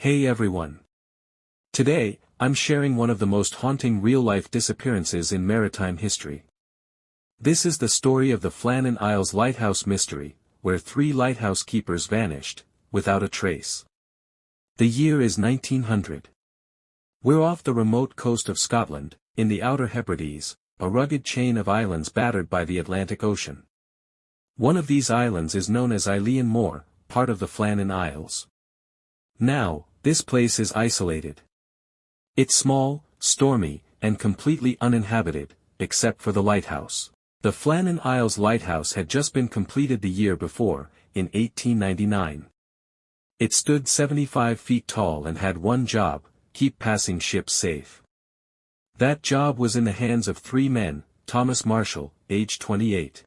Hey everyone. Today, I'm sharing one of the most haunting real-life disappearances in maritime history. This is the story of the Flannan Isles Lighthouse mystery, where 3 lighthouse keepers vanished, without a trace. The year is 1900. We're off the remote coast of Scotland, in the Outer Hebrides, a rugged chain of islands battered by the Atlantic Ocean. One of these islands is known as Eilean Mòr, part of the Flannan Isles. Now, this place is isolated. It's small, stormy, and completely uninhabited, except for the lighthouse. The Flannan Isles Lighthouse had just been completed the year before, in 1899. It stood 75 feet tall and had one job: keep passing ships safe. That job was in the hands of 3 men: Thomas Marshall, age 28.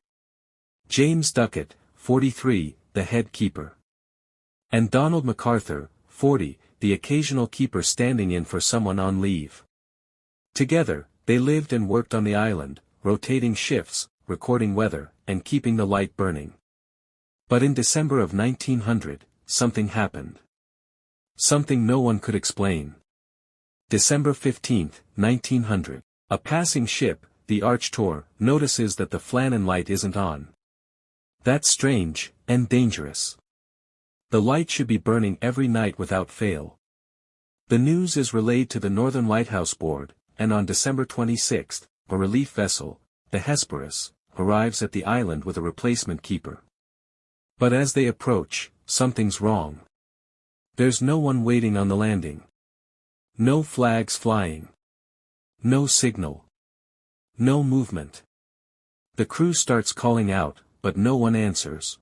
James Ducat, 43, the head keeper. And Donald MacArthur, 40, the occasional keeper standing in for someone on leave. Together, they lived and worked on the island, rotating shifts, recording weather, and keeping the light burning. But in December of 1900, something happened. Something no one could explain. December 15, 1900. A passing ship, the Archtor, notices that the Flannan light isn't on. That's strange, and dangerous. The light should be burning every night without fail. The news is relayed to the Northern Lighthouse Board, and on December 26, a relief vessel, the Hesperus, arrives at the island with a replacement keeper. But as they approach, something's wrong. There's no one waiting on the landing. No flags flying. No signal. No movement. The crew starts calling out, but no one answers.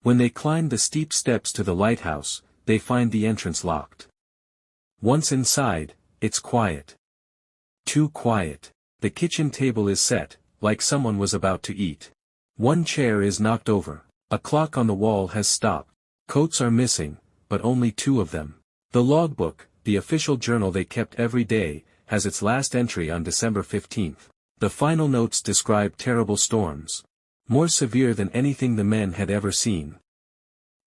When they climb the steep steps to the lighthouse, they find the entrance locked. Once inside, it's quiet. Too quiet. The kitchen table is set, like someone was about to eat. One chair is knocked over. A clock on the wall has stopped. Coats are missing, but only 2 of them. The logbook, the official journal they kept every day, has its last entry on December 15. The final notes describe terrible storms. More severe than anything the men had ever seen.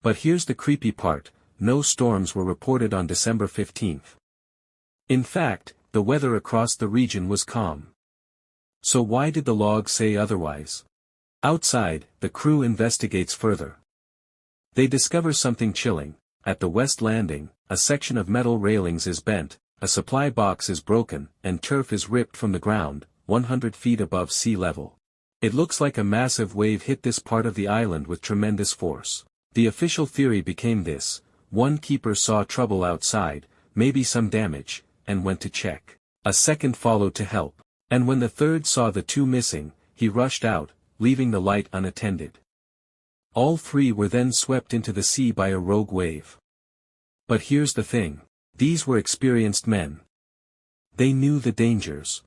But here's the creepy part: no storms were reported on December 15. In fact, the weather across the region was calm. So why did the log say otherwise? Outside, the crew investigates further. They discover something chilling. At the west landing, a section of metal railings is bent, a supply box is broken, and turf is ripped from the ground, 100 feet above sea level. It looks like a massive wave hit this part of the island with tremendous force. The official theory became this: one keeper saw trouble outside, maybe some damage, and went to check. A second followed to help. And when the third saw the 2 missing, he rushed out, leaving the light unattended. All 3 were then swept into the sea by a rogue wave. But here's the thing: these were experienced men. They knew the dangers.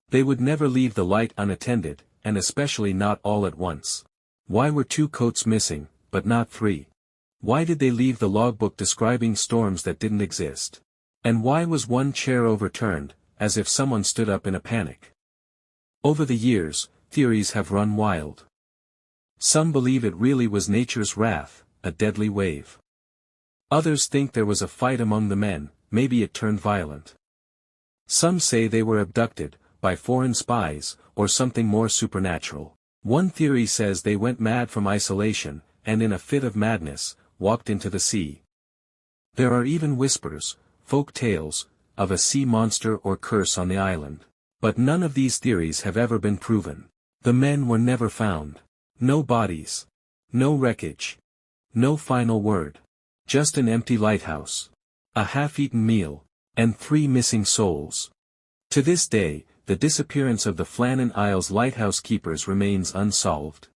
They would never leave the light unattended, and especially not all at once. Why were 2 coats missing, but not 3? Why did they leave the logbook describing storms that didn't exist? And why was 1 chair overturned, as if someone stood up in a panic? Over the years, theories have run wild. Some believe it really was nature's wrath, a deadly wave. Others think there was a fight among the men, maybe it turned violent. Some say they were abducted, by foreign spies, or something more supernatural. One theory says they went mad from isolation, and in a fit of madness, walked into the sea. There are even whispers, folk tales, of a sea monster or curse on the island. But none of these theories have ever been proven. The men were never found. No bodies. No wreckage. No final word. Just an empty lighthouse. A half-eaten meal. And 3 missing souls. To this day, the disappearance of the Flannan Isles Lighthouse keepers remains unsolved.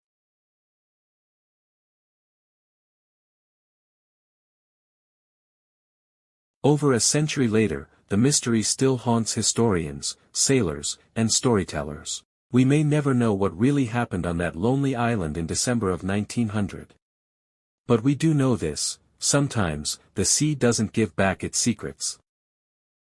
Over a century later, the mystery still haunts historians, sailors, and storytellers. We may never know what really happened on that lonely island in December of 1900. But we do know this: sometimes, the sea doesn't give back its secrets.